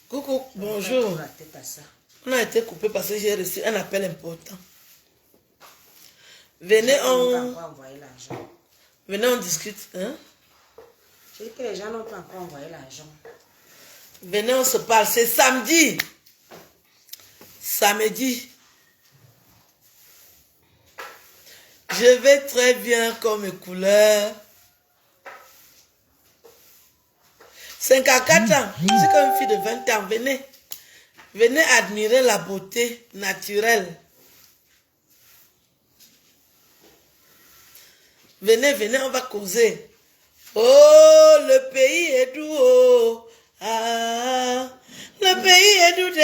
Coucou, bonjour. On a été coupé parce que j'ai reçu un appel important. Venez, on discute. Hein? J'ai dit que les gens n'ont pas encore envoyé l'argent. Venez, on se parle. C'est samedi. Samedi. Je vais très bien comme mes couleurs. 54 ans. Je suis comme une fille de 20 ans. Venez. Venez admirer la beauté naturelle. Venez, venez, on va causer. Oh, le pays est doux. Oh. Ah, le pays est doux.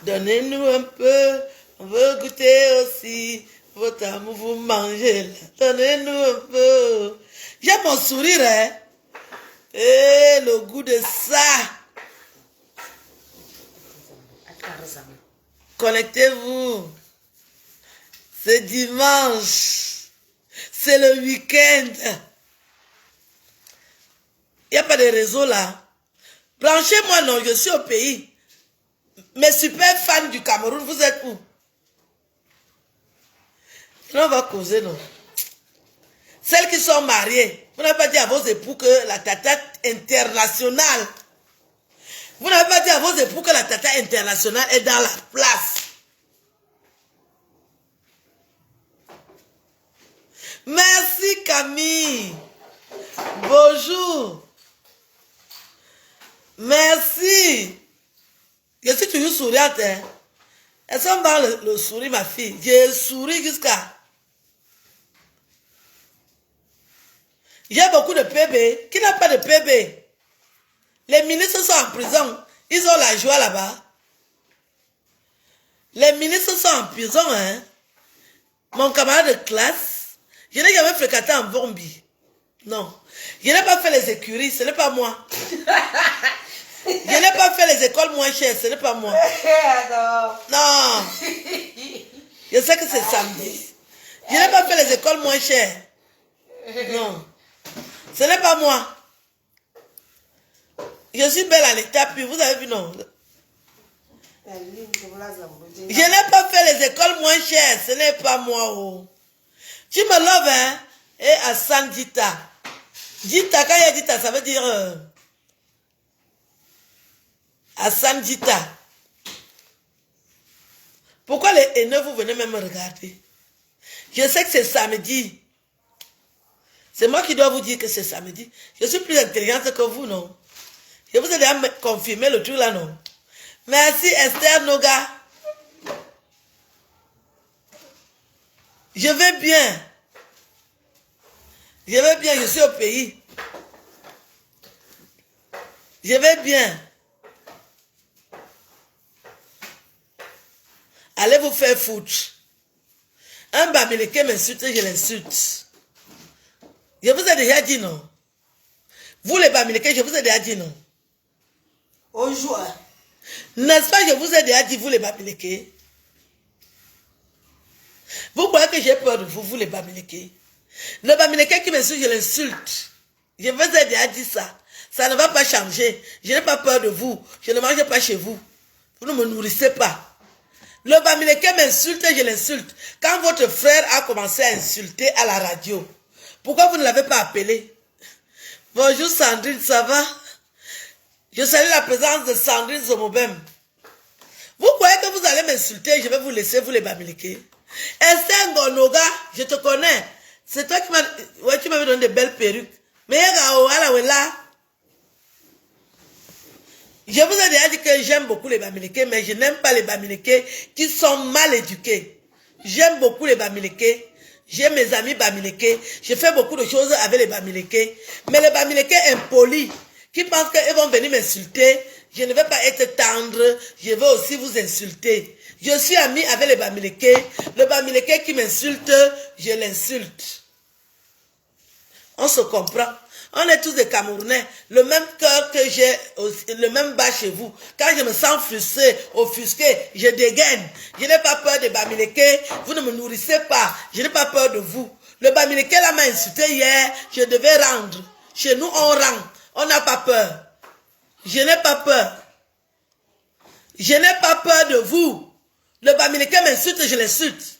Donnez-nous un peu. On veut goûter aussi. Votre amour, vous mangez. Donnez-nous un peu. J'ai mon sourire, hein. Et le goût de ça. Connectez-vous. C'est dimanche. C'est le week-end. Il n'y a pas de réseau là. Branchez-moi, non, je suis au pays. Mes super fans du Cameroun, vous êtes où? On va causer, non? Celles qui sont mariées, vous n'avez pas dit à vos époux que la tata internationale, vous n'avez pas dit à vos époux que la tata internationale est dans la place. Merci Camille. Bonjour. Merci. Je suis toujours souriante. Hein? Est-ce qu'on va le sourire, ma fille? J'ai souri jusqu'à... J'ai beaucoup de PB. Qui n'a pas de PB? Les ministres sont en prison. Ils ont la joie là-bas. Les ministres sont en prison. Hein? Mon camarade de classe, je n'ai jamais fréquenté en Bombi. Non. Je n'ai pas fait les écuries, ce n'est pas moi. Je n'ai pas fait les écoles moins chères, ce n'est pas moi. Non. Je sais que c'est samedi. Je n'ai pas fait les écoles moins chères. Non. Ce n'est pas moi. Je suis belle à l'état, puis vous avez vu, non? Je n'ai pas fait les écoles moins chères, ce n'est pas moi. Oh. Tu me loves, hein? Et Hassan Dita. Dita, quand il y a Dita, ça veut dire... Hassan Dita. Pourquoi les haineux, vous venez même me regarder? Je sais que c'est samedi. C'est moi qui dois vous dire que c'est samedi. Je suis plus intelligente que vous, non? Je vous ai déjà confirmé le truc là, non? Merci Esther Noga. Je vais bien. Je vais bien, je suis au pays. Je vais bien. Allez vous faire foutre. Un Bamileke m'insulte, je l'insulte. Je vous ai déjà dit non. Vous les Bamileke, je vous ai déjà dit non. Bonjour. N'est-ce pas, je vous ai déjà dit, vous les Bamileke? Vous croyez que j'ai peur de vous, vous les Bamileke? Le Bamileke qui m'insulte, je l'insulte. Je vous ai déjà dit ça. Ça ne va pas changer. Je n'ai pas peur de vous. Je ne mange pas chez vous. Vous ne me nourrissez pas. Le Bamileke m'insulte et je l'insulte. Quand votre frère a commencé à insulter à la radio, pourquoi vous ne l'avez pas appelé? Bonjour Sandrine, ça va? Je salue la présence de Sandrine Zomobem. Vous croyez que vous allez m'insulter et je vais vous laisser, vous les Bamileke? Esther Ngonoga, je te connais. C'est toi qui tu m'avais donné de belles perruques. Mais là. Je vous ai déjà dit que j'aime beaucoup les Bamileke, mais je n'aime pas les Bamileke qui sont mal éduqués. J'aime beaucoup les Bamileke. J'ai mes amis Bamileke. Je fais beaucoup de choses avec les Bamileke. Mais les Bamileke impolis, qui pensent qu'ils vont venir m'insulter, je ne vais pas être tendre, je vais aussi vous insulter. Je suis ami avec les Bamileke. Le Bamileke qui m'insulte, je l'insulte. On se comprend. On est tous des Camerounais. Le même cœur que j'ai, le même bas chez vous. Quand je me sens frustré, offusqué, je dégaine. Je n'ai pas peur des Bamileke. Vous ne me nourrissez pas. Je n'ai pas peur de vous. Le Bamileke là m'a insulté hier. Je devais rendre. Chez nous, on rend. On n'a pas peur. Je n'ai pas peur. Je n'ai pas peur de vous. Le Bamileke m'insulte, je l'insulte.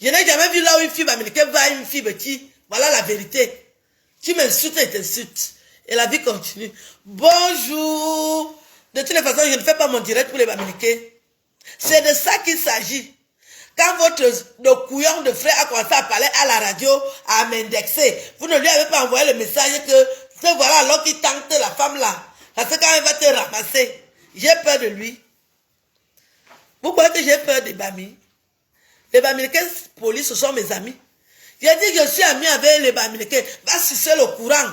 Je n'ai jamais vu là où une fille Bamileke va à une fille petit. Voilà la vérité. Tu m'insultes et t'insultes. Et la vie continue. Bonjour. De toutes les façons, je ne fais pas mon direct pour les Bamileke. C'est de ça qu'il s'agit. Quand le couillon de frère a commencé à parler à la radio, à m'indexer, vous ne lui avez pas envoyé le message que voilà alors qu'il tente la femme là. Parce que quand elle va te ramasser, j'ai peur de lui. Vous croyez que j'ai peur des Bami? Les Bamileke polis, ce sont mes amis. J'ai dit que je suis ami avec les Bamileke. Va sucer le courant.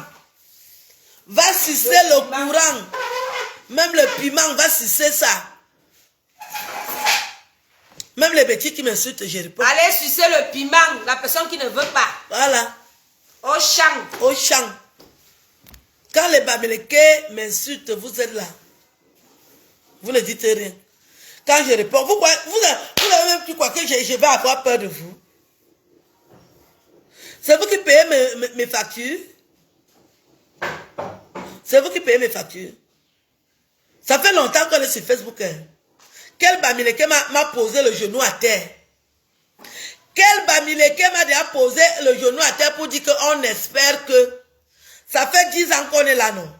Va sucer le courant. Même le piment va sucer ça. Même les petits qui m'insultent, je réponds. Allez sucer le piment, la personne qui ne veut pas. Voilà. Au champ. Au champ. Quand les Bamileke m'insultent, vous êtes là. Vous ne dites rien. Quand je réponds, vous avez même pu croire que je vais avoir peur de vous. C'est vous qui payez mes factures. C'est vous qui payez mes factures. Ça fait longtemps qu'on est sur Facebook. Hein. Quel Bamileke m'a posé le genou à terre? Quel Bamileke m'a déjà posé le genou à terre pour dire qu'on espère que ça fait 10 ans qu'on est là, non?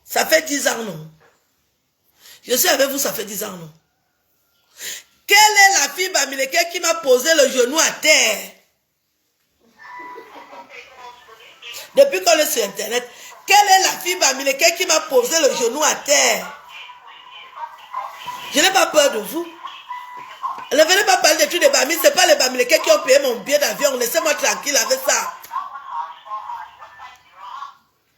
Ça fait 10 ans, non? Je suis avec vous, ça fait 10 ans, non? Quelle est la fille Bamileke qui m'a posé le genou à terre? Depuis qu'on est sur Internet, quelle est la fille Bamileke qui m'a posé le genou à terre? Je n'ai pas peur de vous. Ne venez pas parler des trucs de Bami, ce n'est pas les Bamileke qui ont payé mon billet d'avion. Laissez-moi tranquille avec ça.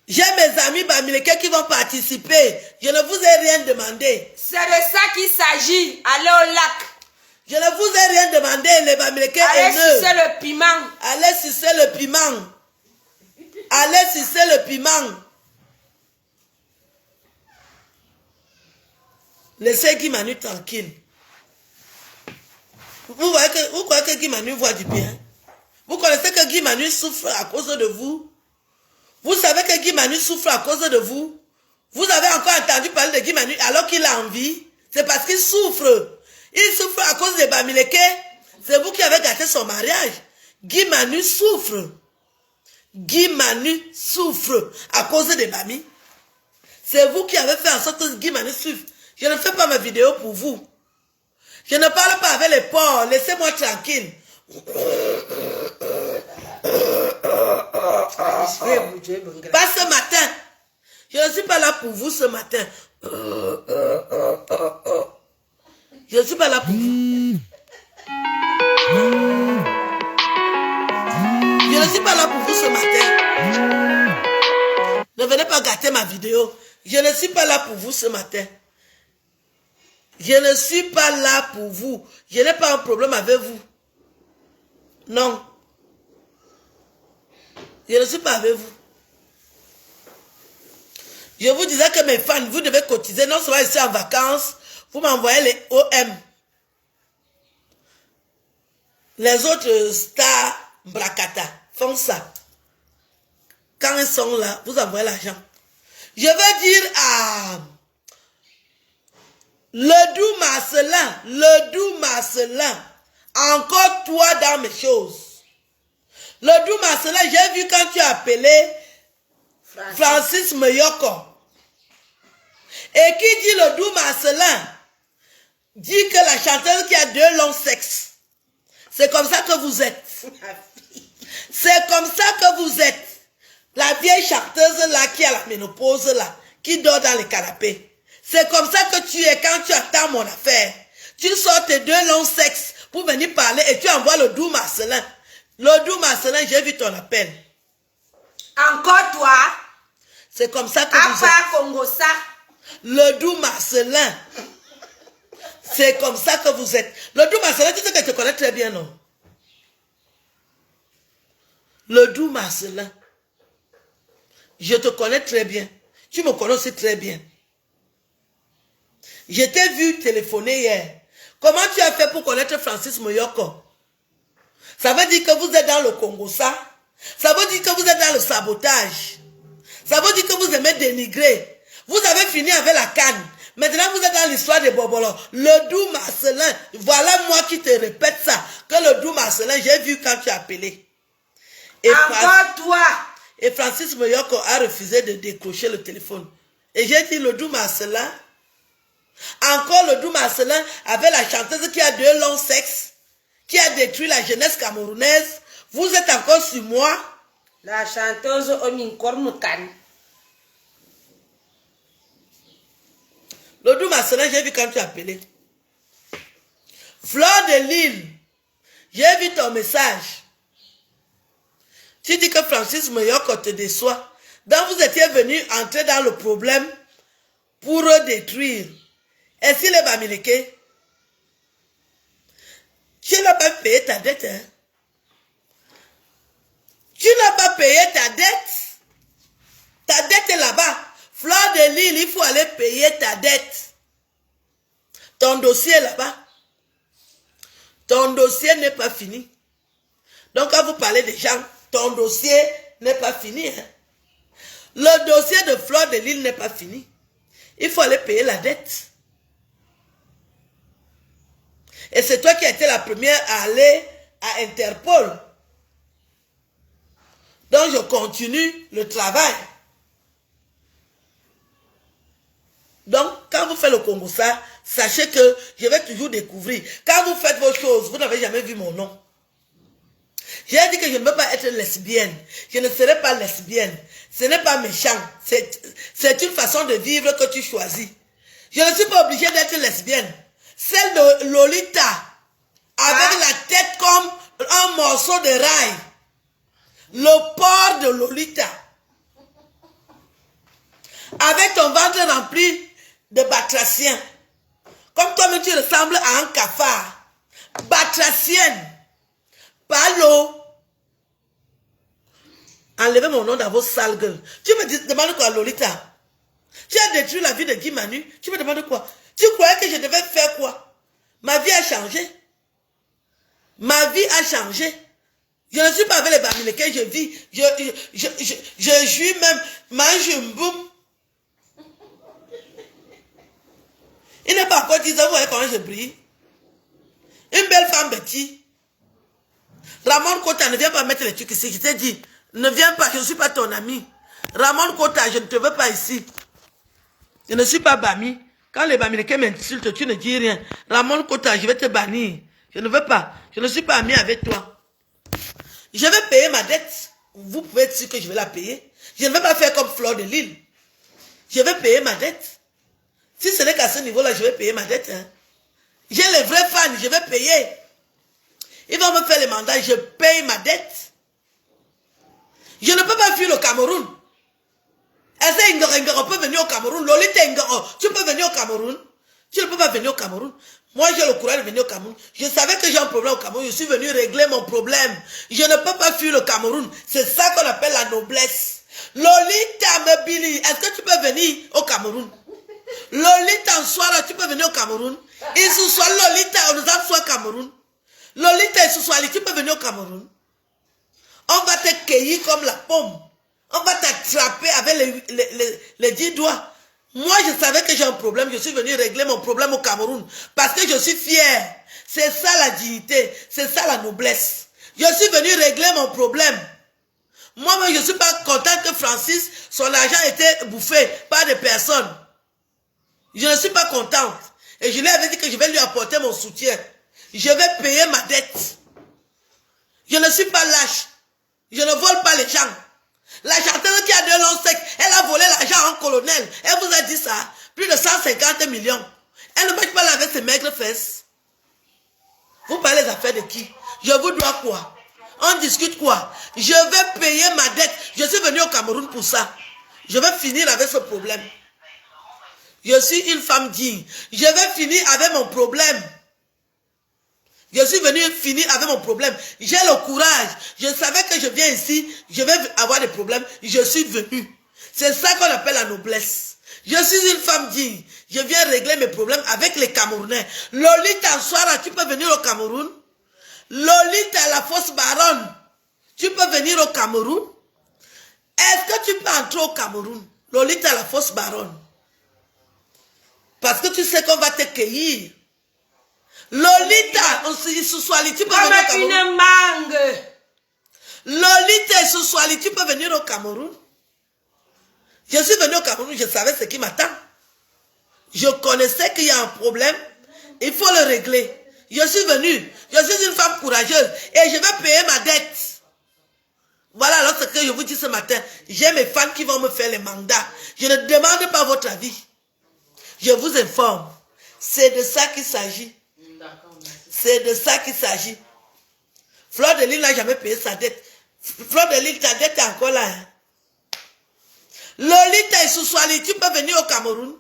J'ai mes amis Bamileke qui vont participer. Je ne vous ai rien demandé. C'est de ça qu'il s'agit. Allez au lac. Je ne vous ai rien demandé, les Bamileke Allez haineux. sucer le piment. Allez sucer le piment. Allez sucer le piment. Laissez Guy Manu tranquille. Vous croyez que Guy Manu voit du bien? Vous connaissez que Guy Manu souffre à cause de vous? Vous savez que Guy Manu souffre à cause de vous? Vous avez encore entendu parler de Guy Manu alors qu'il a envie? C'est parce qu'il souffre. Il souffre à cause des Bamileke. C'est vous qui avez gâté son mariage. Guy Manu souffre. Guy Manu souffre à cause des Bami. C'est vous qui avez fait en sorte que Guy Manu souffre. Je ne fais pas ma vidéo pour vous. Je ne parle pas avec les porcs. Laissez-moi tranquille. Pas ce matin. Je ne suis pas là pour vous ce matin. Je ne suis pas là pour vous. Je ne suis pas là pour vous ce matin. Ne venez pas gâter ma vidéo. Je ne suis pas là pour vous ce matin. Je ne suis pas là pour vous. Je n'ai pas un problème avec vous. Non. Je ne suis pas avec vous. Je vous disais que mes fans, vous devez cotiser. Non seulement ici en vacances, vous m'envoyez les OM. Les autres stars Brakata font ça. Quand ils sont là, vous envoyez l'argent. Je veux dire à le doux Marcelin, encore toi dans mes choses. Le doux Marcelin, j'ai vu quand tu as appelé Francis Meyoko. Et qui dit le doux Marcelin, dit que la chanteuse qui a 2 longs sexes. C'est comme ça que vous êtes. C'est comme ça que vous êtes. La vieille chanteuse là qui a la ménopause là, qui dort dans les canapés. C'est comme ça que tu es quand tu attends mon affaire. Tu sors tes 2 longs sexes pour venir parler et tu envoies le doux Marcelin. Le doux Marcelin, j'ai vu ton appel. Encore toi? C'est comme ça que vous êtes. Congossa. Le doux Marcelin. C'est comme ça que vous êtes. Le doux Marcelin, tu sais que je te connais très bien, non? Le doux Marcelin. Je te connais très bien. Tu me connais aussi très bien. Je t'ai vu téléphoner hier. Comment tu as fait pour connaître Francis Moyoko? Ça veut dire que vous êtes dans le Congo, ça? Ça veut dire que vous êtes dans le sabotage. Ça veut dire que vous aimez dénigrer. Vous avez fini avec la canne. Maintenant, vous êtes dans l'histoire de Bobolo. Le doux Marcelin, voilà moi qui te répète ça. Que le doux Marcelin, j'ai vu quand tu as appelé. Encore toi. Et Francis Moyoko a refusé de décrocher le téléphone. Et j'ai dit, le doux Marcelin, encore le doux Marcelin avec la chanteuse qui a 2 longs sexes, qui a détruit la jeunesse camerounaise. Vous êtes encore sur moi. La chanteuse Ominkormukan. Le doux Marcelin, j'ai vu quand tu as appelé. Fleur de Lille, j'ai vu ton message. Tu dis que Francis Moyoko te déçoit. Donc vous étiez venu entrer dans le problème pour détruire. Et si les Bamileke, tu n'as pas payé ta dette. Hein? Tu n'as pas payé ta dette. Ta dette est là-bas. Fleur de Lille, il faut aller payer ta dette. Ton dossier est là-bas. Ton dossier n'est pas fini. Donc quand vous parlez des gens, ton dossier n'est pas fini. Hein? Le dossier de Fleur de Lille n'est pas fini. Il faut aller payer la dette. Et c'est toi qui as été la première à aller à Interpol. Donc je continue le travail. Donc quand vous faites le Congo ça, sachez que je vais toujours découvrir. Quand vous faites vos choses, vous n'avez jamais vu mon nom. J'ai dit que je ne veux pas être lesbienne. Je ne serai pas lesbienne. Ce n'est pas méchant. C'est une façon de vivre que tu choisis. Je ne suis pas obligée d'être lesbienne. Celle de Lolita, avec la tête comme un morceau de rail. Le porc de Lolita. Avec ton ventre rempli de batraciens. Comme toi-même tu ressembles à un cafard. Batracienne. Pas l'eau. Enlevez mon nom dans vos sales gueules. Tu me demandes quoi, Lolita? Tu as détruit la vie de Guy Manu. Tu me demandes quoi? Tu croyais que je devais faire quoi? Ma vie a changé. Ma vie a changé. Je ne suis pas avec les Bamileke, je vis. Je jouis même. Mange un boum. Il n'est pas encore 10 ans, vous voyez comment je brille. Une belle femme bêtise. Ramon Kota, ne viens pas mettre les trucs ici. Je t'ai dit, ne viens pas, je ne suis pas ton ami. Ramon Kota, je ne te veux pas ici. Je ne suis pas Bami. Quand les Bamileke m'insultent, tu ne dis rien. Ramon Kota, je vais te bannir. Je ne veux pas. Je ne suis pas ami avec toi. Je vais payer ma dette. Vous pouvez être sûr que je vais la payer. Je ne vais pas faire comme Fleur de Lille. Je vais payer ma dette. Si ce n'est qu'à ce niveau-là, je vais payer ma dette. Hein. J'ai les vrais fans, je vais payer. Ils vont me faire les mandats, je paye ma dette. Je ne peux pas fuir le Cameroun. Est-ce Ngoro peut venir au Cameroun? Lolita Ngoro, tu peux venir au Cameroun? Tu ne peux pas venir au Cameroun. Moi, j'ai le courage de venir au Cameroun. Je savais que j'ai un problème au Cameroun. Je suis venu régler mon problème. Je ne peux pas fuir le Cameroun. C'est ça qu'on appelle la noblesse. Lolita Mebili, est-ce que tu peux venir au Cameroun? Lolita en soirée, tu peux venir au Cameroun? Il se soit Lolita, on nous a soit Cameroun. Lolita et Souswali, tu peux venir au Cameroun. On va te cueillir comme la pomme. On va t'attraper avec les 10 doigts. Moi, je savais que j'ai un problème. Je suis venu régler mon problème au Cameroun. Parce que je suis fier. C'est ça la dignité. C'est ça la noblesse. Je suis venu régler mon problème. Moi-même, je ne suis pas content que Francis, son argent était bouffé par des personnes. Je ne suis pas contente. Et je lui avais dit que je vais lui apporter mon soutien. Je vais payer ma dette. Je ne suis pas lâche. Je ne vole pas les gens. La chanteuse qui a 2 longs secs, elle a volé l'argent en colonel. Elle vous a dit ça. Plus de 150 millions. Elle ne mange pas avec ses maigres fesses. Vous parlez des affaires de qui? Je vous dois quoi? On discute quoi? Je vais payer ma dette. Je suis venu au Cameroun pour ça. Je vais finir avec ce problème. Je suis une femme digne. Je vais finir avec mon problème. Je suis venu finir avec mon problème. J'ai le courage. Je savais que je viens ici, je vais avoir des problèmes. Je suis venu. C'est ça qu'on appelle la noblesse. Je suis une femme digne. Je viens régler mes problèmes avec les Camerounais. Lolita Nswara, tu peux venir au Cameroun? Lolita, la fausse baronne. Tu peux venir au Cameroun. Est-ce que tu peux entrer au Cameroun? Lolita, la fausse baronne. Parce que tu sais qu'on va te cueillir. Lolita, Soussouali, tu peux venir au Cameroun. Une mangue. Lolita et Soussouali, tu peux venir au Cameroun. Je suis venu au Cameroun, je savais ce qui m'attend. Je connaissais qu'il y a un problème. Il faut le régler. Je suis venu. Je suis une femme courageuse. Et je vais payer ma dette. Voilà alors ce que je vous dis ce matin. J'ai mes fans qui vont me faire les mandats. Je ne demande pas votre avis. Je vous informe. C'est de ça qu'il s'agit. C'est de ça qu'il s'agit. Fleur de Lille n'a jamais payé sa dette. Fleur de Lille, ta dette est encore là. Hein? Lolita et Soussouali, tu peux venir au Cameroun?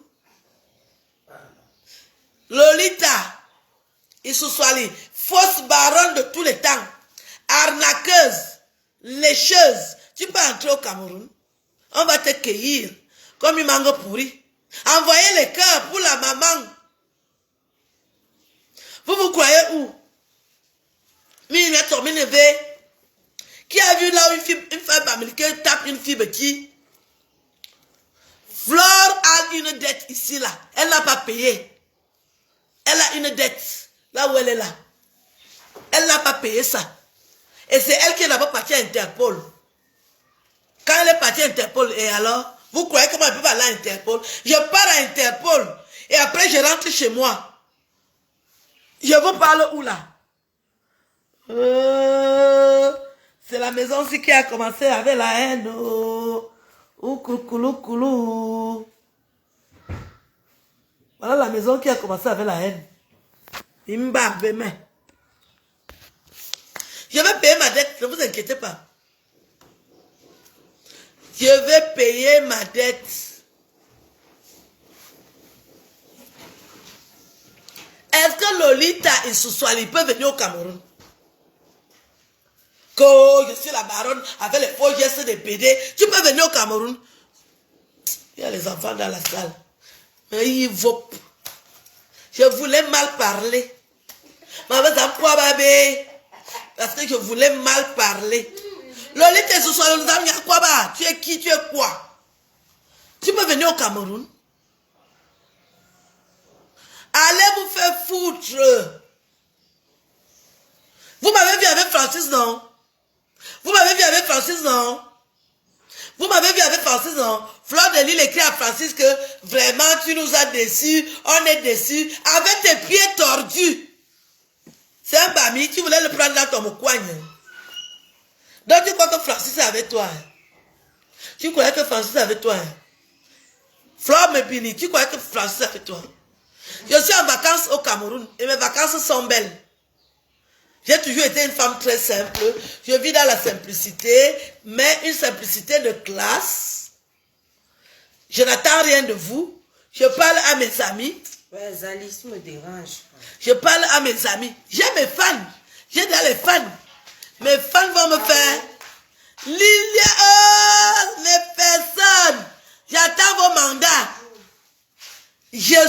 Lolita et Soussouali, fausse baronne de tous les temps, arnaqueuse, lécheuse, tu peux entrer au Cameroun. On va te cueillir comme une mangue pourrie. Envoyez les cœurs pour la maman. Vous croyez où? Qui a vu là une femme américaine tape une fille petite? Flore a une dette ici là. Elle n'a pas payé. Elle a une dette là où elle est là. Elle n'a pas payé ça. Et c'est elle qui est d'abord partie à Interpol. Quand elle est partie à Interpol, et alors, vous croyez comment elle peut aller à Interpol? Je pars à Interpol et après je rentre chez moi. Je vous parle où là? C'est la maison aussi qui a commencé avec la haine. Coucou. Voilà la maison qui a commencé avec la haine. Je vais payer ma dette, ne vous inquiétez pas. Je vais payer ma dette. Est-ce que Lolita et Soussouali peuvent venir au Cameroun? Que je suis la baronne avec les faux gestes des PD. Tu peux venir au Cameroun? Il y a les enfants dans la salle. Mais ils vont. Je voulais mal parler. Parce que je voulais mal parler. Lolita et Soussouali, tu es qui? Tu es quoi? Tu peux venir au Cameroun? Allez vous faire foutre. Vous m'avez vu avec Francis, non? Vous m'avez vu avec Francis, non? Vous m'avez vu avec Francis, non? Fleur de Lille écrit à Francis que vraiment tu nous as déçus, on est déçus, avec tes pieds tordus. C'est un bami, tu voulais le prendre dans ton coin. Donc tu crois que Francis est avec toi? Tu croyais que Francis est avec toi? Fleur Mebini, tu croyais que Francis est avec toi? Je suis en vacances au Cameroun et mes vacances sont belles. J'ai toujours été une femme très simple. Je vis dans la simplicité, mais une simplicité de classe. Je n'attends rien de vous. Je parle à mes amis. Ouais, Zalis me dérange. Je parle à mes amis. J'ai mes fans. J'ai dans les fans. Mes fans vont me faire. Mes personnes. J'attends vos mandats. Je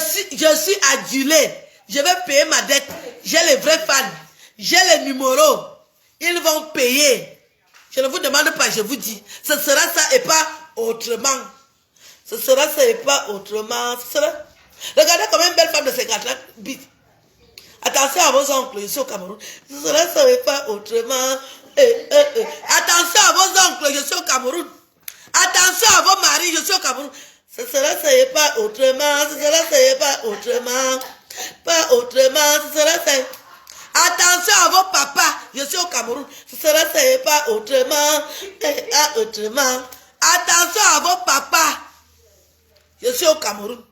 suis adulé. Je vais payer ma dette. J'ai les vrais fans. J'ai les numéros. Ils vont payer. Je ne vous demande pas, je vous dis. Ce sera ça et pas autrement. Ce sera ça et pas autrement. Regardez comme une belle femme de 50 ans. Attention à vos oncles, je suis au Cameroun. Ce sera ça et pas autrement. Attention à vos oncles, je suis au Cameroun. Attention à vos maris, je suis au Cameroun. Ce sera ça et pas autrement. Ce sera ça et pas autrement. Pas autrement. Ce sera ça. Attention à vos papas, je suis au Cameroun. Ce sera ça et pas autrement. Autrement. Attention à vos papas. Je suis au Cameroun.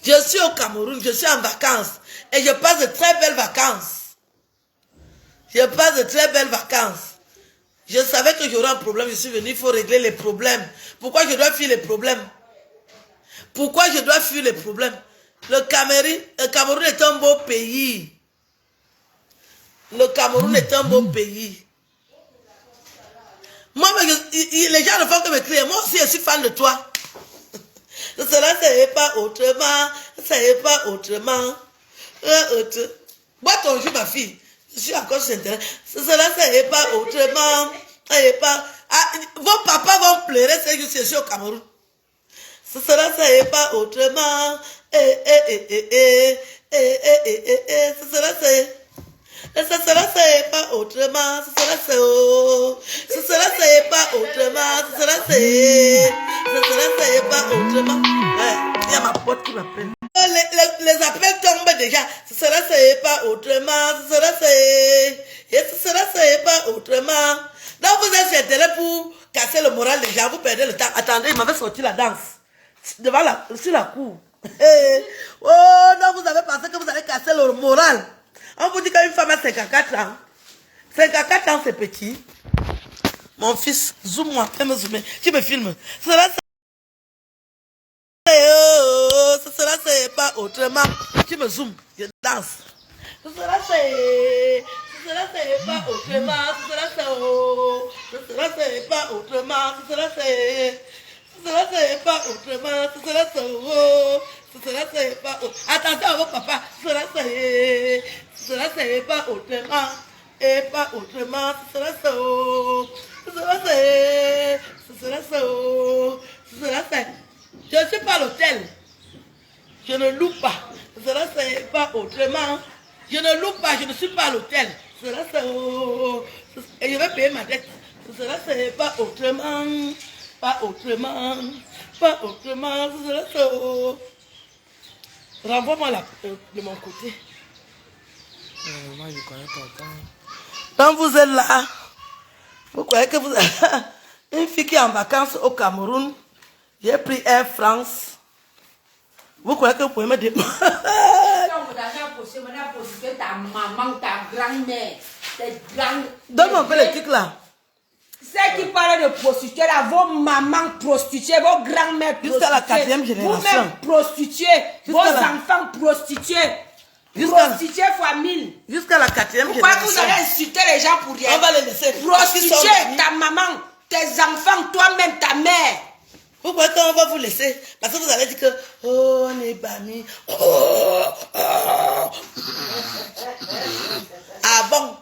Je suis au Cameroun, je suis en vacances. Et je passe de très belles vacances. Je passe de très belles vacances. Je savais que j'aurais un problème, je suis venu, il faut régler les problèmes. Pourquoi je dois fuir les problèmes? Pourquoi je dois fuir les problèmes? Le Cameroun est un beau pays. Le Cameroun est un beau pays. Moi, les gens ne font que me crier. Moi aussi, je suis fan de toi. Cela, ça n'est pas autrement. Ça n'est pas autrement. Bois ton jus, ma fille. Je suis encore sur Internet. Cela, ça n'est pas autrement. Pas... Ah, vos papas vont pleurer, c'est que je suis au Cameroun. Cela, ça n'est pas autrement. Cela, c'est... Ça sera pas autrement, ça sera ça, ça sera pas autrement, ça sera pas autrement. Il y a ma pote qui m'appelle. Les appels tombent déjà. Ça sera pas autrement, ça sera pas autrement. Donc vous êtes sur Internet pour casser le moral des gens, vous perdez le temps. Attendez, il m'avait sorti la danse devant sur la cour. Oh non, vous avez pensé que vous allez casser le moral. On vous dit qu'une femme a 54 ans. 54 ans, c'est petit. Mon fils, zoom-moi, fais me zoomer. Tu me filmes. Cela, c'est pas autrement. Tu me zoomes, je danse. Cela, c'est pas autrement. Cela, c'est pas autrement. Cela, c'est pas autrement. Cela, c'est pas autrement. Attention à vos papas. Cela, c'est pas autrement. Et pas autrement. Cela, c'est. Je ne suis pas à l'hôtel. Je ne loue pas. Cela, c'est pas autrement. Je ne loue pas. Je ne suis pas à l'hôtel. Cela, c'est. Et je vais payer ma dette. Cela, c'est pas autrement. Pas autrement. Pas autrement. Cela, c'est. Renvoie-moi de mon côté. Moi, je connais pas tant. Quand vous êtes là, vous croyez que vous avez une fille qui est en vacances au Cameroun. J'ai pris Air France. Vous croyez que vous pouvez me dire... Ta maman, ta grand-mère, tes grands... Donne-moi un peu les trucs là. Ceux qui parlent de prostituées, là, vos mamans prostituées, vos grands-mères prostituées, jusqu'à la 4e génération. Vous-même prostituées, vos enfants prostitués. Prostituées fois 1000. Jusqu'à la 4e génération. Pourquoi vous allez insulter les gens pour rien? On va les laisser. Prostituées, ta maman, tes enfants, toi-même, ta mère. Vous croyez qu'on va vous laisser? Parce que vous allez dire que, oh, on est bannis. Ah bon?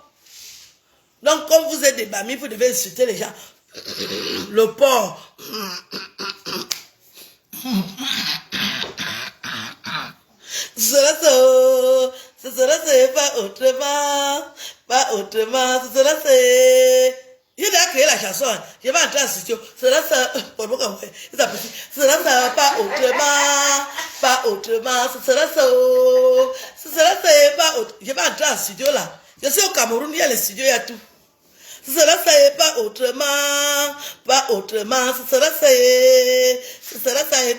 Donc, comme vous êtes des bamis, vous devez insulter les gens. Le porc. Cela, c'est pas autrement. Pas autrement. Cela, c'est... Je vais créer la chanson. Je vais entrer en studio. Cela, ça... Cela, ça pas autrement. Pas autrement. Cela, ça... Cela, c'est pas autrement. Je vais entrer en studio là. Je suis au Cameroun, il y a les studios, il y a tout. Cela, c'est pas autrement. Pas autrement. Cela, c'est... Cela, c'est...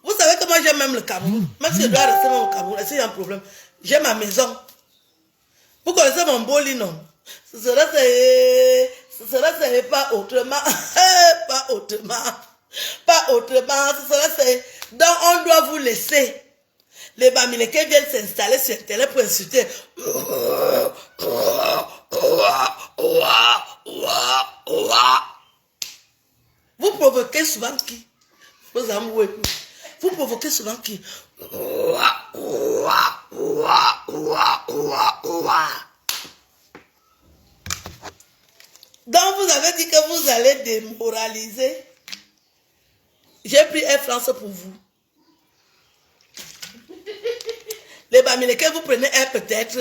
Vous savez que moi, j'aime même le Cameroun. Même si je dois rester même au Cameroun, est-ce qu'il y a un problème? J'ai ma maison. Vous connaissez mon beau lit, non? Cela, c'est pas autrement. Pas autrement. Pas autrement. Cela, c'est... Donc, on doit vous laisser. Les Bamileke viennent s'installer sur Internet pour insulter. Vous provoquez souvent qui? Vos amours. Vous provoquez souvent qui? Donc vous avez dit que vous allez démoraliser. J'ai pris Air France pour vous. Les Bamileke, vous prenez Air peut-être.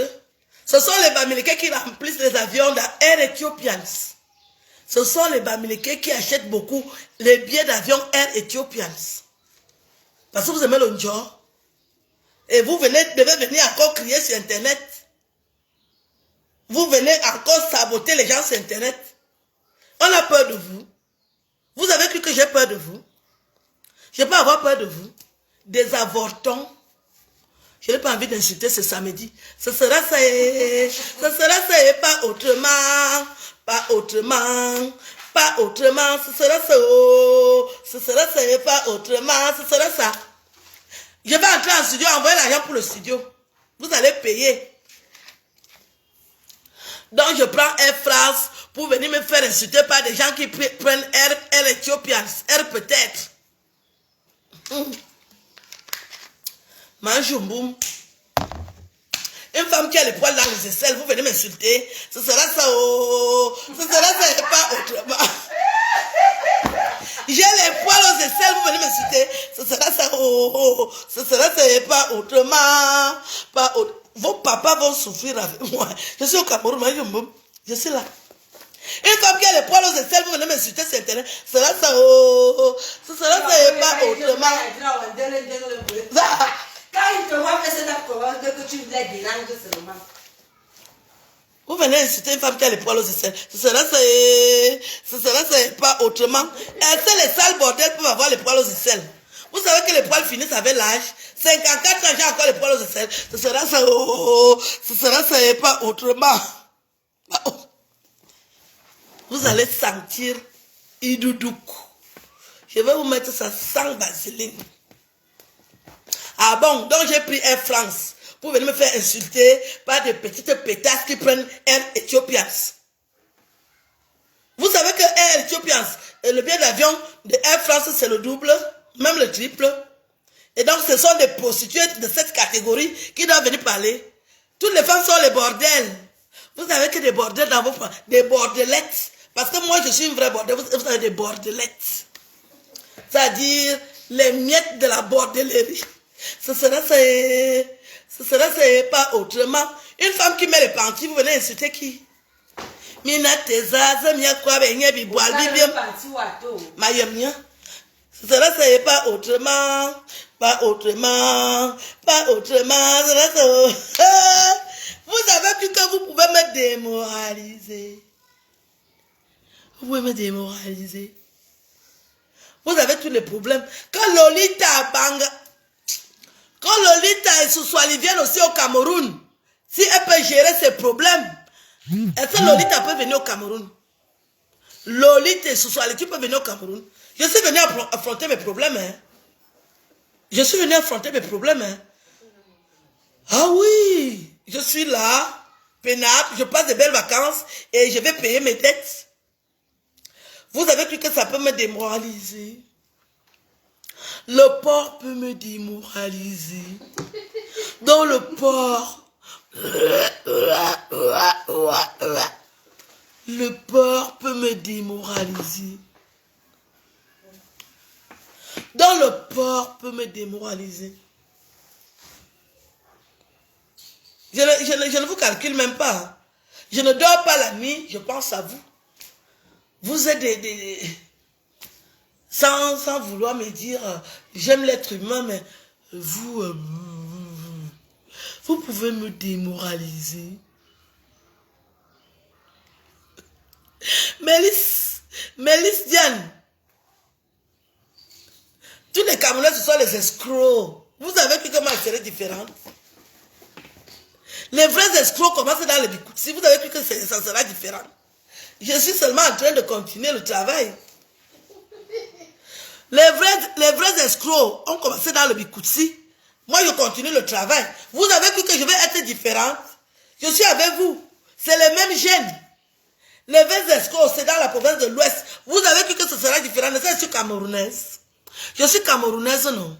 Ce sont les Bamileke qui remplissent les avions d'Air Ethiopians. Ce sont les Bamileke qui achètent beaucoup les billets d'avion Air Ethiopians. Parce que vous aimez le Ndjo. Et vous devez venir encore crier sur Internet. Vous venez encore saboter les gens sur Internet. On a peur de vous. Vous avez cru que j'ai peur de vous? Je peux avoir peur de vous. Des avortons. Je n'ai pas envie d'insulter ce samedi. Ce sera ça. Pas autrement. Pas autrement. Pas autrement. Ce sera ça. Ce sera ça. Pas autrement. Ce sera ça. Je vais entrer en studio, envoyer l'argent pour le studio. Vous allez payer. Donc je prends Air France pour venir me faire insulter par des gens qui prennent Air Ethiopians. Air peut-être. Manjumboum. Une femme qui a les poils dans les aisselles, vous venez m'insulter. Ce sera ça, oh. Ce sera ça et pas autrement. J'ai les poils aux aisselles, vous venez m'insulter. Ce sera ça, oh. Ce sera ça et pas autrement. Pas autrement. Vos papas vont souffrir avec moi. Je suis au Cameroun, je suis là. Une femme qui a les poils aux aisselles, vous venez m'insulter sur Internet. Ce sera ça, oh. Ce sera ça et pas autrement. Quand il te voit faire cette approche, que tu les déranges seulement. Vous venez insulter une femme qui a les poils aux aisselles. Ce sera ça et pas autrement. Est-ce que les sales bordels peuvent avoir les poils aux aisselles? Vous savez que les poils finissent avec l'âge. 54 ans, j'ai encore les poils aux aisselles. Ce sera ça, oh. Ce sera ça et pas autrement. Vous allez sentir Idoudouk. Je vais vous mettre ça sans vaseline. Ah bon, donc j'ai pris Air France pour venir me faire insulter par des petites pétasses qui prennent Air Ethiopians. Vous savez que Air Ethiopians, le billet d'avion de Air France, c'est le double, même le triple. Et donc ce sont des prostituées de cette catégorie qui doivent venir parler. Toutes les femmes sont les bordels. Vous savez que des bordels dans vos... Des bordelettes. Parce que moi je suis une vraie bordelle. Vous avez des bordelettes. C'est-à-dire les miettes de la bordellerie. Ce sera ça pas autrement. Une femme qui met les panties, vous venez insulter qui? Mina tezaza mia kwa benye biboal bibiem. Mayemia. Ce sera ça pas autrement. Pas autrement. Pas autrement. Vous avez cru que vous pouvez me démoraliser. Vous pouvez me démoraliser. Vous avez tous les problèmes. Quand Lolita Banga, quand Lolita et Souswali viennent aussi au Cameroun, si elle peut gérer ses problèmes, est-ce que Lolita peut venir au Cameroun? Lolita et Souswali, tu peux venir au Cameroun? Je suis venu affronter mes problèmes. Hein. Je suis venu affronter mes problèmes. Hein. Ah oui, je suis là, peinard, je passe de belles vacances et je vais payer mes dettes. Vous avez cru que ça peut me démoraliser? Le porc peut me démoraliser. Dans le porc, le porc peut me démoraliser. Dans le porc peut me démoraliser. Je ne vous calcule même pas. Je ne dors pas la nuit, je pense à vous. Vous êtes sans vouloir me dire, j'aime l'être humain, mais vous pouvez me démoraliser. Mélisse Diane, tous les Camerounais, ce sont les escrocs. Vous avez cru comment elle serait différente? Les vrais escrocs commencent dans le Bikouti. Si vous avez cru que ça sera différent. Je suis seulement en train de continuer le travail. Les vrais escrocs ont commencé dans le Bikouti. Moi, je continue le travail. Vous avez cru que je vais être différente? Je suis avec vous. C'est les mêmes gènes. Les vrais escrocs, c'est dans la province de l'Ouest. Vous avez cru que ce sera différent? Je suis camerounaise. Je suis camerounaise, non?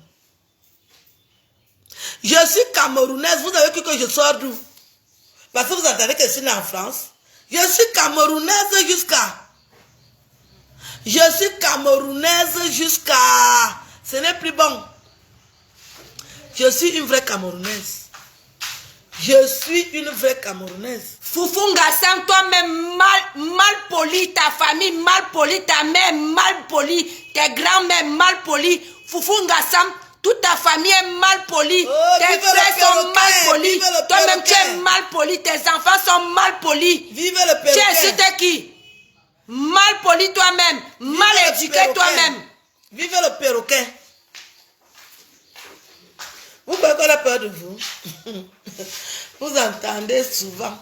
Je suis camerounaise. Vous avez cru que je sors d'où? Parce que vous entendez que je suis née en France. Je suis camerounaise jusqu'à... Je suis camerounaise jusqu'à... Ce n'est plus bon. Je suis une vraie camerounaise. Je suis une vraie camerounaise. Foufounga Sam, toi-même mal poli, ta famille mal poli, ta mère mal poli, tes grands-mères mal poli. Foufounga Sam, toute ta famille est mal polie. Oh, tes frères sont mal polis. Toi-même tu es mal poli, tes enfants sont mal polis. Vive le perroquet. Tu insultes qui? Mal poli toi-même, mal éduqué toi-même. Vive le perroquet. Vous croyez qu'on a peur de vous? Vous entendez souvent.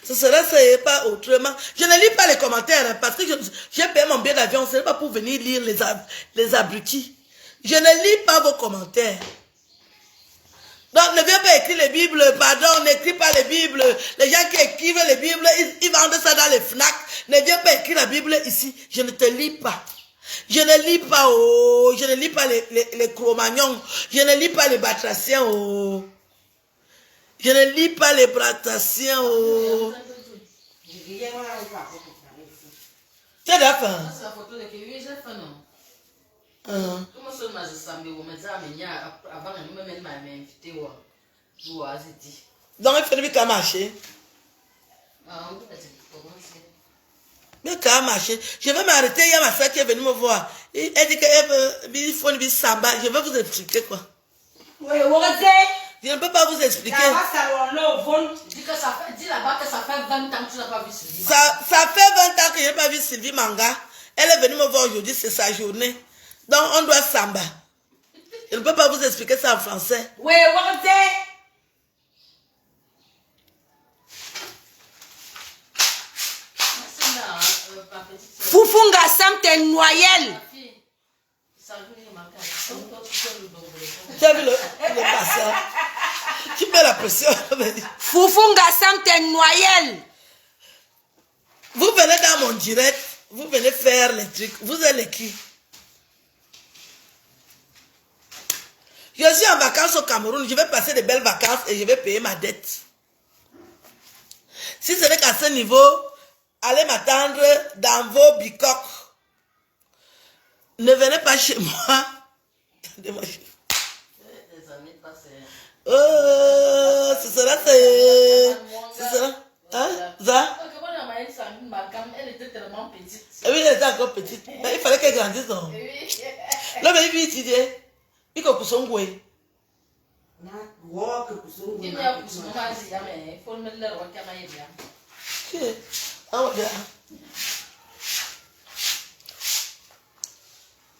Ce sera ça et pas autrement. Je ne lis pas les commentaires hein, parce que j'ai payé mon billet d'avion. Ce n'est pas pour venir lire les abrutis. Je ne lis pas vos commentaires. Donc ne viens pas écrire les Bibles. Pardon, n'écris pas les Bibles. Les gens qui écrivent les Bibles, ils vendent ça dans les FNAC. Ne viens pas écrire la Bible ici. Je ne te lis pas. Je ne lis pas, oh, je ne lis pas les Cro-Magnons. Je ne lis pas les Batraciens, oh. Je ne lis pas les tractations. Oh. Tu as déjà faim? C'est la photo de Kevin, j'ai faim, non? Comment ça, je suis samedi, on m'a dit, avant que nous m'inviter, donc, il faut qu'à marcher. Mais qu'à marcher. Je vais m'arrêter. Il y a ma soeur qui est venue me voir. Elle dit qu'il faut une samba. Je vais vous expliquer quoi. Je ne peux pas vous expliquer. Dis là-bas que ça fait 20 ans que tu n'as pas vu Sylvie. Ça fait 20 ans que je n'ai pas vu Sylvie Manga. Elle est venue me voir aujourd'hui, c'est sa journée. Donc, on doit samba. Je ne peux pas vous expliquer ça en français. Oui, Foufunga Sam t'es noyelle. Tu as vu le passeur? Tu mets la pression. Foufunga Sam t'es noyelle. Vous venez dans mon direct, vous venez faire les trucs. Vous êtes les qui? Je suis en vacances au Cameroun, je vais passer de belles vacances et je vais payer ma dette. Si ce n'est qu'à ce niveau, allez m'attendre dans vos bicoques. Ne venez pas chez moi. Attendez-moi. Oh, ce sera... Ce sera... Hein? Ça? Elle était tellement petite. Oui, elle était encore petite. Mais il fallait qu'elle grandisse. Non? Là, mais il vit étudier. Il faut que son goût.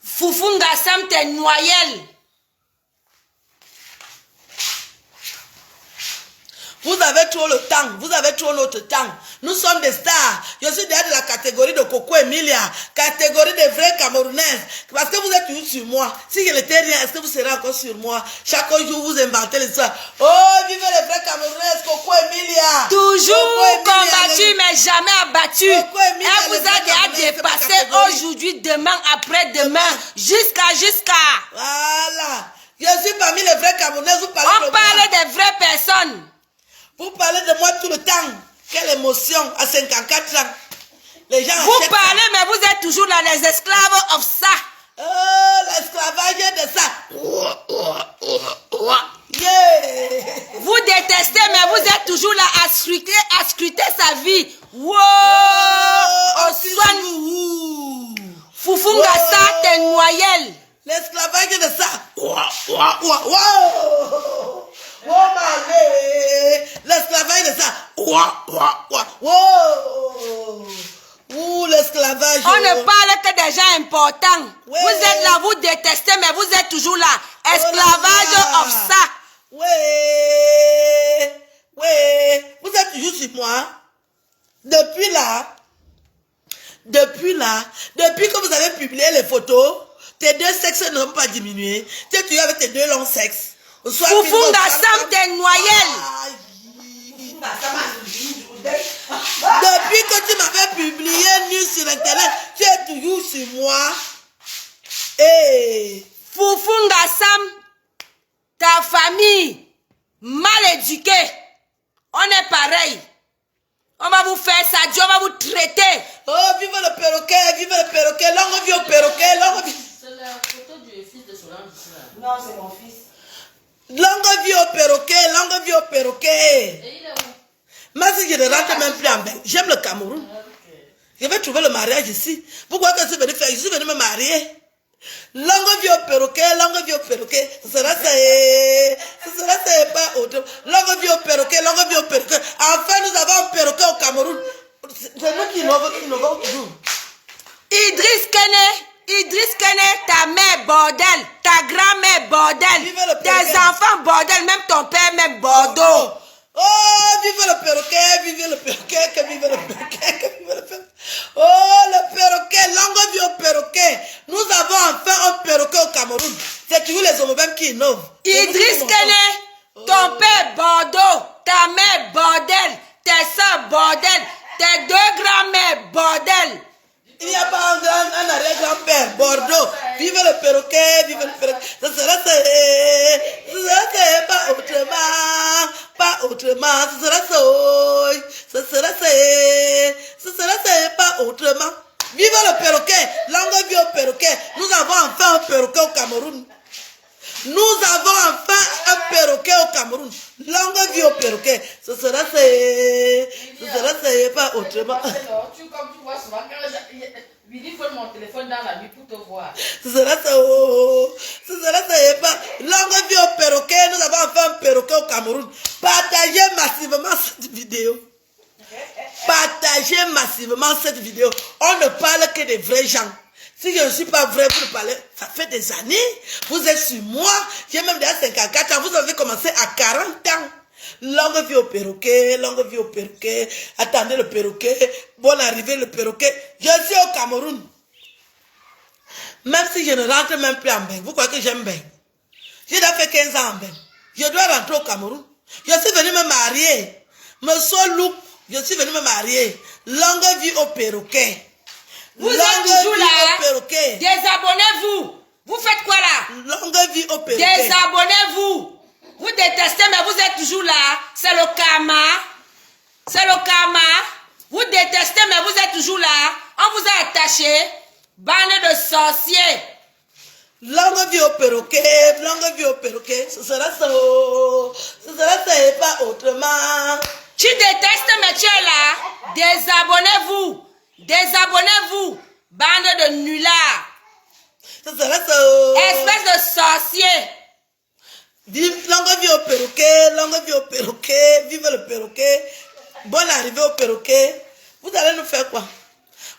Foufunga Sam t'es noyelle. Vous avez trop le temps, vous avez trop notre temps. Nous sommes des stars. Je suis déjà de la catégorie de Coco Emilia, catégorie des vrais Camerounaises. Parce que vous êtes toujours sur moi. Si je n'étais rien, est-ce que vous serez encore sur moi? Chaque jour, vous inventez l'histoire. Oh, vivez les vrais Camerounaises, Coco Emilia. Toujours combattu, mais jamais abattu. Elle vous a déjà dépassé aujourd'hui, demain, après-demain, jusqu'à. Voilà. Je suis parmi les vrais Camerounaises. Vous parlez On parle des vraies personnes. Vous parlez de moi tout le temps. Quelle émotion à 54 ans. Les gens vous parlez, mais vous êtes toujours là, les esclaves of ça. Oh, l'esclavage de ça. Yeah. Vous détestez, mais vous êtes toujours là à scruter sa vie. Wow. Foufunga ça, t'es noyelle. L'esclavage de ça. Oh, malé. L'esclavage de ça. Ouh, l'esclavage. On ne parle que des gens importants. Ouais. Vous êtes là, vous détestez, mais vous êtes toujours là. Esclavage of ça. Ouais. Vous êtes toujours sur moi. Depuis que vous avez publié les photos, tes deux sexes n'ont pas diminué. Tu es toujours avec tes deux longs sexes. Foufunga Sam t'es noyelle. Depuis que tu m'avais publié nu sur internet, tu es toujours sur moi. Hey. Foufunga Sam, ta famille mal éduquée. On est pareil. On va vous faire ça, Dieu va vous traiter. Oh, vive le perroquet, longue vie au perroquet, longue vie. C'est la photo du fils de Solange. Non, c'est mon fils. Longue vie au perroquet. Et il est où? Mais si je ne rentre même plus en Belgique, j'aime le Cameroun. Okay. Je vais trouver le mariage ici. Pourquoi que je suis venu faire? Je suis venu me marier. Longue vie au perroquet. Ce sera ça, pas autre. Longue vie au perroquet. Enfin, nous avons un perroquet au Cameroun. C'est nous qui innovons toujours. Idriss Kene, ta mère bordel, ta grand-mère bordel, tes enfants bordel, même ton père même Bordeaux. Oh, vive le perroquet, vive le perroquet. Oh, le perroquet, longue vie au perroquet. Nous avons enfin un perroquet au Cameroun. C'est toujours les hommes qui innovent. Idriss Kene, ton père Bordeaux, ta mère bordel, tes soeurs bordel, tes deux grand-mères bordel. Il n'y a pas un arrière-grand-père, Bordeaux. Vive le perroquet. Ça sera pas autrement. Nous avons enfin un perroquet au Cameroun. Nous avons enfin un perroquet au Cameroun. Longue vie au perroquet. Ce sera pas autrement. Tu vois souvent quand Willy vole mon téléphone dans la nuit pour te voir. Ce sera pas. Longue vie au perroquet. Nous avons enfin un perroquet au Cameroun. Partagez massivement cette vidéo. Partagez massivement cette vidéo. On ne parle que des vrais gens. Si je ne suis pas vrai, vous ne parlez, ça fait des années. Vous êtes sur moi. J'ai même déjà 54 ans. Vous avez commencé à 40 ans. Longue vie au perroquet, longue vie au perroquet. Attendez le perroquet. Bonne arrivée le perroquet. Je suis au Cameroun. Même si je ne rentre même plus en bain. Vous croyez que j'aime bain? J'ai déjà fait 15 ans en bain. Je dois rentrer au Cameroun. Je suis venu me marier. Monsieur Loup, je suis venu me marier. Longue vie au perroquet. Vous êtes toujours là. Perroquet. Désabonnez-vous. Vous faites quoi là? Longue vie au perroquet. Désabonnez-vous. Vous détestez, mais vous êtes toujours là. C'est le karma. C'est le karma. Vous détestez, mais vous êtes toujours là. On vous a attaché. Bande de sorciers. Longue vie au perroquet. Longue vie au perroquet. Ce sera ça. Ce sera ça et pas autrement. Tu détestes, mais tu es là. Désabonnez-vous. Désabonnez-vous. Bande de nullards. Ce sera ça. Espèce de sorcier. Vive longue vie au perroquet. Longue vie au perroquet. Vive le perroquet. Bonne arrivée au perroquet. Vous allez nous faire quoi?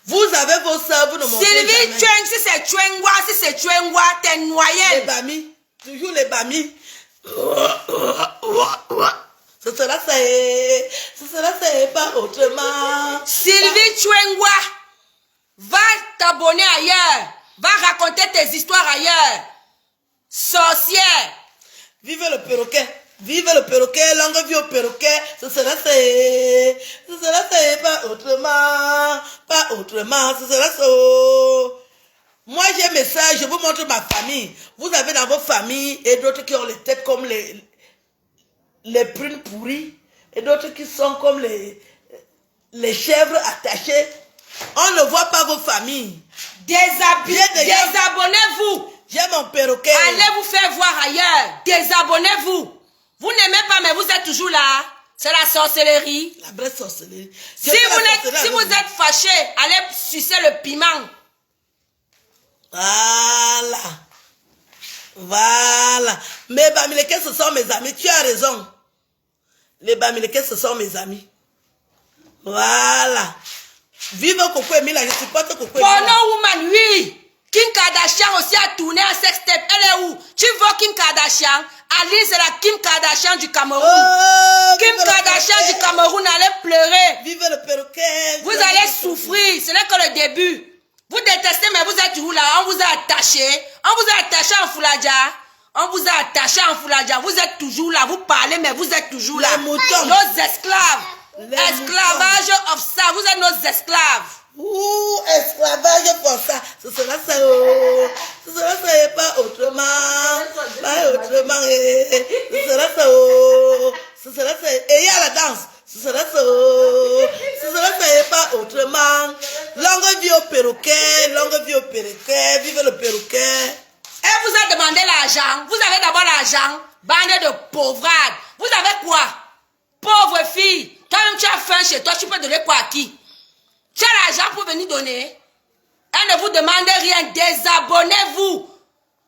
Vous avez vos soeurs, vous ne montrez jamais. Sylvie Chueng, si c'est Chuengwa, si c'est Chuengwa, t'es noyé. Les bamis. Toujours les bamis. Ce sera ça et... Ce sera ça et pas autrement. Sylvie Chuengwa, va t'abonner ailleurs. Va raconter tes histoires ailleurs. Sorcière. Vive le perroquet. Vive le perroquet. Longue vie au perroquet. Ce sera ça et... Ce sera ça et pas autrement. Pas autrement. Ce sera ça. Moi j'ai mes soeurs, je vous montre ma famille. Vous avez dans vos familles et d'autres qui ont les têtes comme les prunes pourries et d'autres qui sont comme les chèvres attachées. On ne voit pas vos familles. Désabonnez-vous. J'ai mon perroquet. Allez vous faire voir ailleurs. Désabonnez-vous. Vous n'aimez pas, mais vous êtes toujours là. C'est la sorcellerie. La vraie sorcellerie. Si vous êtes fâché, allez sucer le piment. Voilà. Voilà. Mais Bamileke, ce sont mes amis. Tu as raison. Les Bamileke, ce sont mes amis. Voilà. Vive Coco Emila, je supporte Coco Emila. Porno woman, oui. Kim Kardashian aussi a tourné un sextape. Elle est où? Tu vois Kim Kardashian? Ali, c'est la Kim Kardashian du Cameroun. Oh, Kim Kardashian du Cameroun allait pleurer. Vive le perroquet. Vous allez souffrir. Ce n'est que le début. Vous détestez, mais vous êtes toujours là. On vous a attaché. On vous a attaché en Fouladja. On vous a attaché en Fouladja. Vous êtes toujours là. Vous parlez, mais vous êtes toujours là. Les moutons. Nos esclaves. Esclavage of ça. Vous êtes nos esclaves. Ouh, esclavage pour ça. Ce sera ça. Oh. Ce sera ça et pas autrement. Pas autrement. Ce sera ça. Oh. Ce sera ça. Et il y a la danse. Ce sera ça. Oh. Ce sera ça et pas autrement. Longue vie au perroquet. Longue vie au perroquet. Vive le perroquet. Elle vous a demandé l'argent. Vous avez d'abord l'argent. Bande de pauvrades. Vous avez quoi? Pauvre fille. Toi-même, tu as faim chez toi. Tu peux donner quoi à qui? Tu as l'argent pour venir donner. Elle ne vous demande rien. Désabonnez-vous.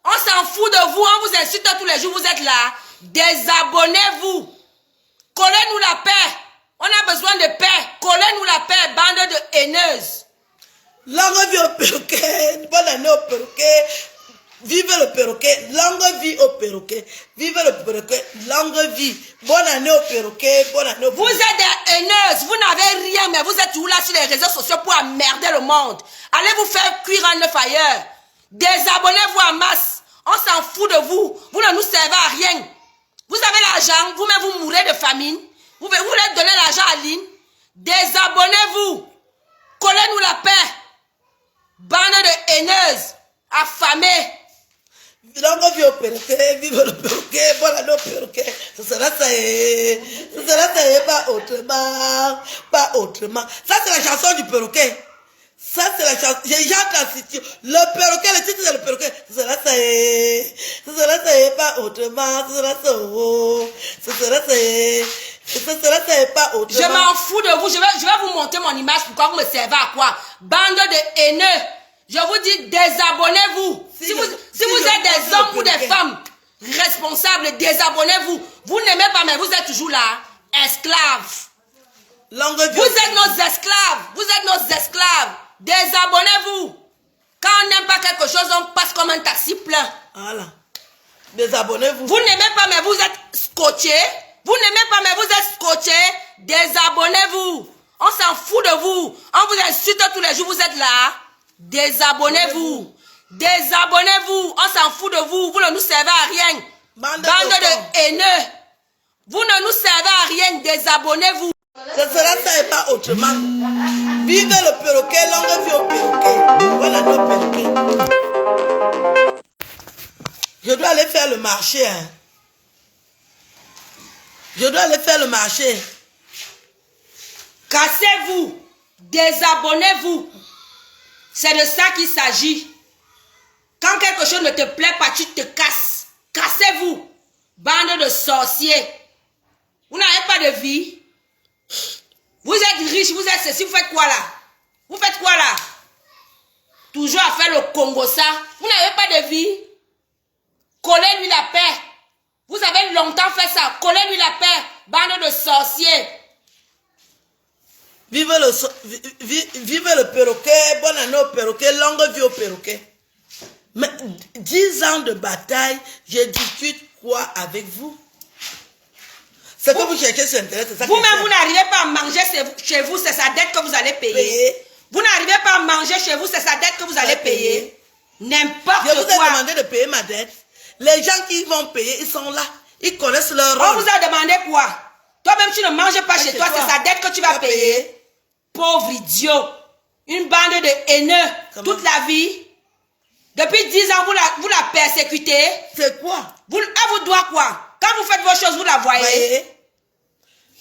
On s'en fout de vous. On vous insulte tous les jours. Vous êtes là. Désabonnez-vous. Collez-nous la paix. On a besoin de paix. Collez-nous la paix. Bande de haineuses. Longue vie au perroquet. Bonne année au perroquet. Vive le perroquet. Longue vie au perroquet. Vive le perroquet. Longue vie. Bonne année au perroquet. Bonne année au perroquet. Vous êtes des haineuses. Vous n'avez rien, mais vous êtes toujours là sur les réseaux sociaux pour emmerder le monde. Allez vous faire cuire en neuf ailleurs. Désabonnez-vous en masse. On s'en fout de vous. Vous ne nous servez à rien. Vous avez l'argent. Vous-même, vous mourrez de famine. Vous voulez donner l'argent à Lynn. Désabonnez-vous. Collez-nous la paix. Bande de haineuses. Affamées. Longue vie au perroquet, vive le perroquet, bonne année au perroquet. Ce sera ça et pas autrement. Pas autrement. Ça, c'est la chanson du perroquet. Ça, c'est la chanson. J'ai déjà entendu. Le perroquet, le titre c'est le perroquet. Ce sera ça est. Ce sera ça est pas autrement. Ce sera ça oh. Ce sera ça est. Ce sera ça est pas autrement. Je m'en fous de vous. Je vais vous montrer mon image. Pourquoi vous me servez à quoi? Bande de haineux. Je vous dis, désabonnez-vous. Si vous êtes des hommes ou des femmes responsables, désabonnez-vous. Vous n'aimez pas, mais vous êtes toujours là. Esclaves. Longue vie. Vous êtes nos esclaves. Vous êtes nos esclaves. Désabonnez-vous. Quand on n'aime pas quelque chose, on passe comme un taxi plein. Voilà. Désabonnez-vous. Vous n'aimez pas, mais vous êtes scotché. Vous n'aimez pas, mais vous êtes scotché. Désabonnez-vous. On s'en fout de vous. On vous insulte tous les jours, vous êtes là. Désabonnez-vous. Désabonnez-vous. On s'en fout de vous. Vous ne nous servez à rien. Bande de haineux. Vous ne nous servez à rien. Désabonnez-vous. Ce sera ça et pas autrement. Vive le perroquet, longue vie au perroquet. Voilà nos perroquets. Je dois aller faire le marché. Hein. Je dois aller faire le marché. Cassez-vous. Désabonnez-vous. C'est de ça qu'il s'agit. Quand quelque chose ne te plaît pas, tu te casses. Cassez-vous. Bande de sorciers. Vous n'avez pas de vie. Vous êtes riche, vous êtes ceci, vous faites quoi là? Vous faites quoi là? Toujours à faire le Congo ça. Vous n'avez pas de vie. Collez-lui la paix. Vous avez longtemps fait ça. Collez-lui la paix. Bande de sorciers. Vive le perroquet, bonne année au perroquet, longue vie au perroquet. Mais 10 ans de bataille, je discute quoi avec vous? Ce que vous cherchez sur Internet, c'est ça. Vous-même, vous n'arrivez pas à manger chez vous, c'est sa dette que vous allez payer. Vous n'arrivez pas à manger chez vous, c'est sa dette que vous allez payer. N'importe quoi. Je vous ai demandé de payer ma dette. Les gens qui vont payer, ils sont là. Ils connaissent leur rôle. On vous a demandé quoi? Toi-même, tu ne manges pas chez toi, c'est sa dette que tu vas payer. Pauvre idiot. Une bande de haineux. Toute la vie. Depuis 10 ans, vous la persécutez. C'est quoi? Elle vous doit quoi? Quand vous faites vos choses, vous la voyez.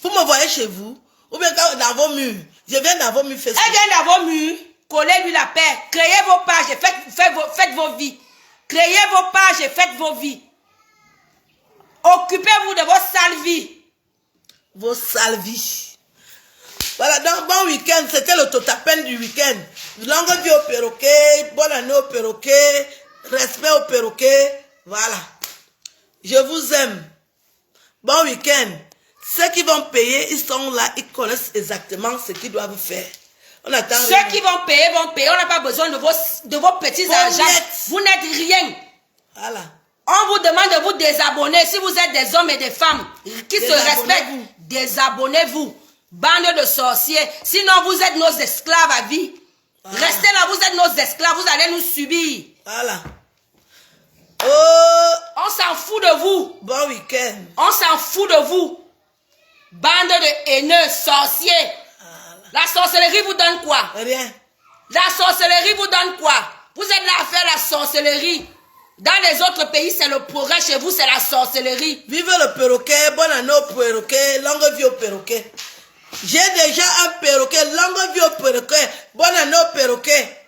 Vous me voyez chez vous? Ou bien dans vos murs? Je viens dans vos murs Facebook. Elle vient dans vos murs. Collez-lui la paix. Créez vos pages et faites vos vies. Créez vos pages et faites vos vies. Occupez-vous de vos sales vies. Vos sales vies. Voilà, donc bon week-end. C'était le totapen du week-end. Longue vie au perroquet. Bonne année au perroquet. Respect au perroquet. Voilà. Je vous aime. Bon week-end. Ceux qui vont payer, ils sont là, ils connaissent exactement ce qu'ils doivent faire. On attend. Ceux qui vont payer, vont payer. On n'a pas besoin de vos petits argents. Vous n'êtes rien. Voilà. On vous demande de vous désabonner. Si vous êtes des hommes et des femmes qui se respectent, désabonnez-vous. Bande de sorciers. Sinon, vous êtes nos esclaves à vie. Voilà. Restez là, vous êtes nos esclaves. Vous allez nous subir. Voilà. Oh. On s'en fout de vous. Bon week-end. On s'en fout de vous. Bande de haineux, sorciers. Voilà. La sorcellerie vous donne quoi? Rien. La sorcellerie vous donne quoi? Vous êtes là à faire la sorcellerie. Dans les autres pays, c'est le progrès. Chez vous, c'est la sorcellerie. Vive le perroquet, bonne année au perroquet, longue vie au perroquet. J'ai déjà un perroquet, longue vie au perroquet, bonne année au perroquet.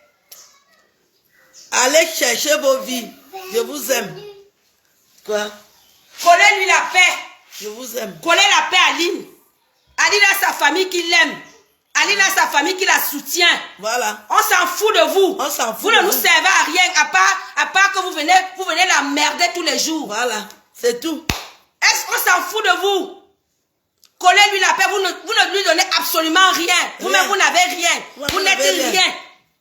Allez chercher vos vies. Je vous aime. Quoi? Collez-lui la paix. Je vous aime. Collez la paix à Aline. Aline a sa famille qui l'aime. Aline a sa famille qui la soutient. Voilà. On s'en fout de vous. On s'en fout. Vous ne nous servez à rien à part que vous venez la merder tous les jours. Voilà. C'est tout. Est-ce qu'on s'en fout de vous? Collez-lui la paix. Vous ne lui donnez absolument rien. Vous-même, vous n'avez rien. Vous n'êtes rien.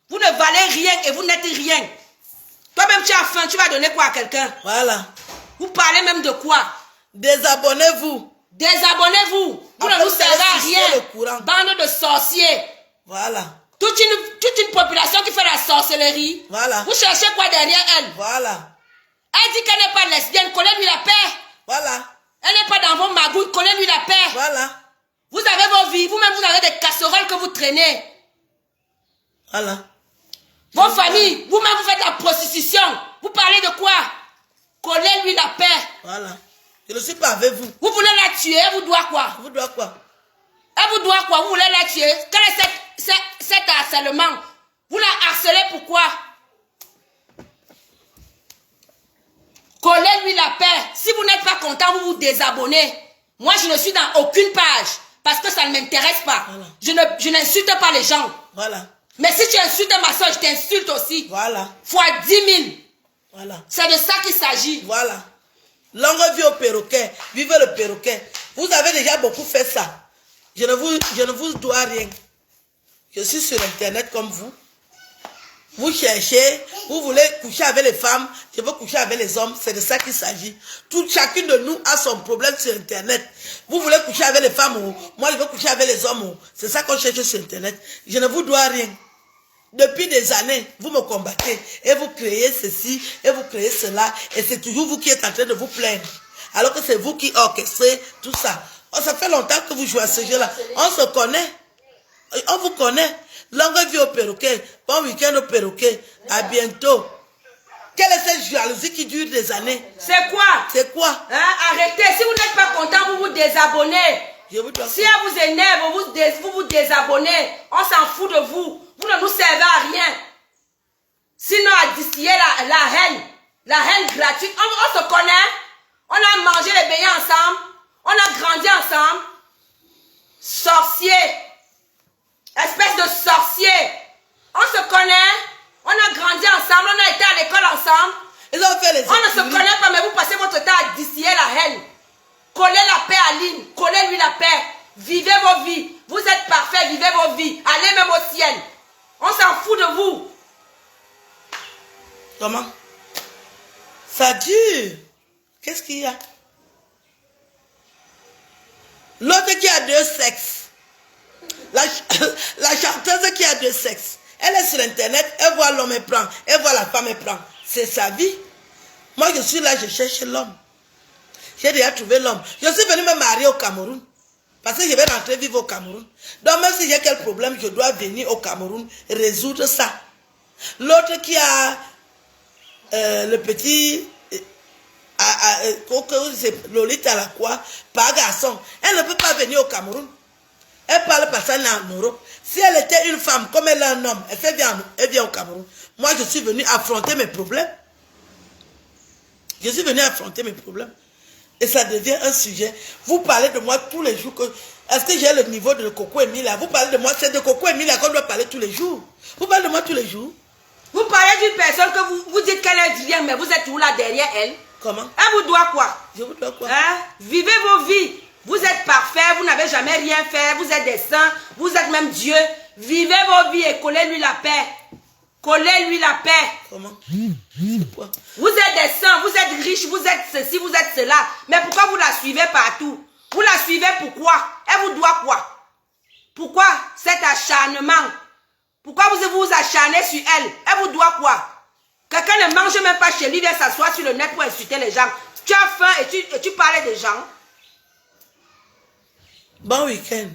Vous ne valez rien et vous n'êtes rien. Toi-même, tu as faim. Tu vas donner quoi à quelqu'un? Voilà. Vous parlez même de quoi? Désabonnez-vous. Désabonnez-vous. Vous ne nous servez à rien. Bande de sorciers. Voilà. Toute une population qui fait la sorcellerie. Voilà. Vous cherchez quoi derrière elle? Voilà. Elle dit qu'elle n'est pas lesbienne. Collez-lui la paix. Voilà. Elle n'est pas dans vos magouilles. Collez-lui la paix. Voilà. Vous avez vos vies. Vous-même, vous avez des casseroles que vous traînez. Voilà. Vos familles. Vous-même, vous faites la prostitution. Vous parlez de quoi? Collez-lui la paix. Voilà. Je ne suis pas avec vous. Vous voulez la tuer, elle vous doit quoi? Vous doit quoi? Elle vous doit quoi? Vous voulez la tuer? Quel est cet harcèlement? Vous la harcelez pourquoi? Collez-lui la paix. Si vous n'êtes pas content, vous vous désabonnez. Moi, je ne suis dans aucune page parce que ça ne m'intéresse pas. Voilà. Je n'insulte pas les gens. Voilà. Mais si tu insultes ma soeur, je t'insulte aussi. Voilà. Fois 10 000. Voilà. C'est de ça qu'il s'agit. Voilà. Longue vie au perroquet. Vivez le perroquet. Vous avez déjà beaucoup fait ça. Je ne vous dois rien. Je suis sur Internet comme vous. Vous cherchez, vous voulez coucher avec les femmes, je veux coucher avec les hommes, c'est de ça qu'il s'agit. Chacune de nous a son problème sur Internet. Vous voulez coucher avec les femmes, moi je veux coucher avec les hommes. C'est ça qu'on cherche sur Internet. Je ne vous dois rien. Depuis des années, vous me combattez et vous créez ceci et vous créez cela et c'est toujours vous qui êtes en train de vous plaindre. Alors que c'est vous qui orchestrez tout ça. Oh, ça fait longtemps que vous jouez à ce jeu-là. On se connaît. On vous connaît. Longue vie au perroquet. Bon week-end au perroquet. À bientôt. Quelle est cette jalousie qui dure des années? C'est quoi? C'est quoi? Hein? Arrêtez. Si vous n'êtes pas content, vous vous désabonnez. Si elle vous énerve, vous vous désabonnez. On s'en fout de vous. Vous ne nous servez à rien. Sinon, à distiller la haine gratuite. On se connaît. On a mangé les beignets ensemble. On a grandi ensemble. Sorcier. Espèce de sorcier. On se connaît. On a grandi ensemble. On a été à l'école ensemble. Ils ont fait les on ne se connaît pas, mais vous passez votre temps à distiller la haine. Collez la paix à Aline. Collez-lui la paix. Vivez vos vies. Vous êtes parfaits. Vivez vos vies. Allez même au ciel. On s'en fout de vous. Comment? Ça dure. Qu'est-ce qu'il y a? L'autre qui a deux sexes. La chanteuse qui a deux sexes. Elle est sur Internet, elle voit l'homme, elle prend. Elle voit la femme, elle prend. C'est sa vie. Moi, je suis là, je cherche l'homme. J'ai déjà trouvé l'homme. Je suis venu me marier au Cameroun. Parce que je vais rentrer vivre au Cameroun. Donc, même si j'ai quel problème, je dois venir au Cameroun résoudre ça. L'autre qui a le petit... Lolita la quoi, par garçon. Elle ne peut pas venir au Cameroun. Elle parle pas ça en Europe. Si elle était une femme, comme elle est un homme, elle vient au Cameroun. Moi, je suis venu affronter mes problèmes. Je suis venu affronter mes problèmes. Et ça devient un sujet. Vous parlez de moi tous les jours. Est-ce que j'ai le niveau de Coco Emilia? Vous parlez de moi, c'est de Coco Emilia qu'on doit parler tous les jours. Vous parlez de moi tous les jours. Vous parlez d'une personne que vous dites qu'elle est bien, mais vous êtes toujours là derrière elle. Comment? Elle vous doit quoi? Je vous dois quoi? Hein? Vivez vos vies. Vous êtes parfait, vous n'avez jamais rien fait, vous êtes des saints, vous êtes même Dieu. Vivez vos vies et collez-lui la paix. Collez-lui la paix. Comment? Quoi? Vous êtes des saints, vous êtes riches, vous êtes ceci, vous êtes cela. Mais pourquoi vous la suivez partout? Vous la suivez pourquoi? Elle vous doit quoi? Pourquoi cet acharnement? Pourquoi vous vous acharnez sur elle? Elle vous doit quoi? Quelqu'un ne mange même pas chez lui, vient s'asseoir sur le net pour insulter les gens. Tu as faim et tu parlais des gens. Bon week-end.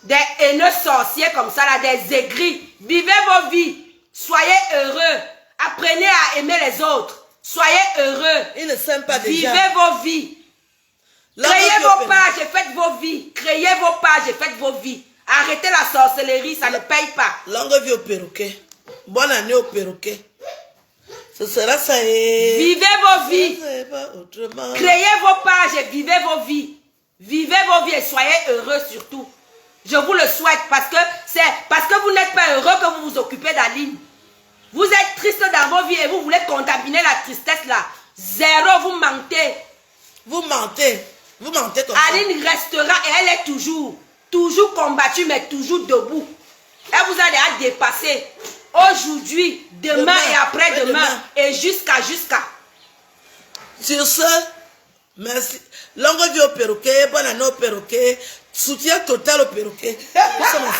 Des haineux sorciers comme ça, là, des aigris. Vivez vos vies. Soyez heureux. Apprenez à aimer les autres. Soyez heureux. Ils ne s'aiment pas déjà. Vivez vos vies. Créez vos pages et faites vos vies. Créez vos pages et faites vos vies. Arrêtez la sorcellerie, ça ne paye pas. Longue vie au perroquet. Bonne année au perroquet. Ce sera ça et... Vivez vos vies. Autrement. Créez vos pages et vivez vos vies. Vivez vos vies et soyez heureux surtout. Je vous le souhaite parce que c'est parce que vous n'êtes pas heureux que vous vous occupez d'Aline. Vous êtes triste dans vos vies et vous voulez contaminer la tristesse là. Zéro, vous mentez. Vous mentez. Vous mentez comme Aline restera et elle est toujours combattue mais toujours debout. Elle vous a déjà dépassé. Aujourd'hui, demain et après-demain et jusqu'à. Sur ce, merci. Longue vie au perroquet, bonne année au perroquet, soutien total au perroquet. Nous sommes ensemble.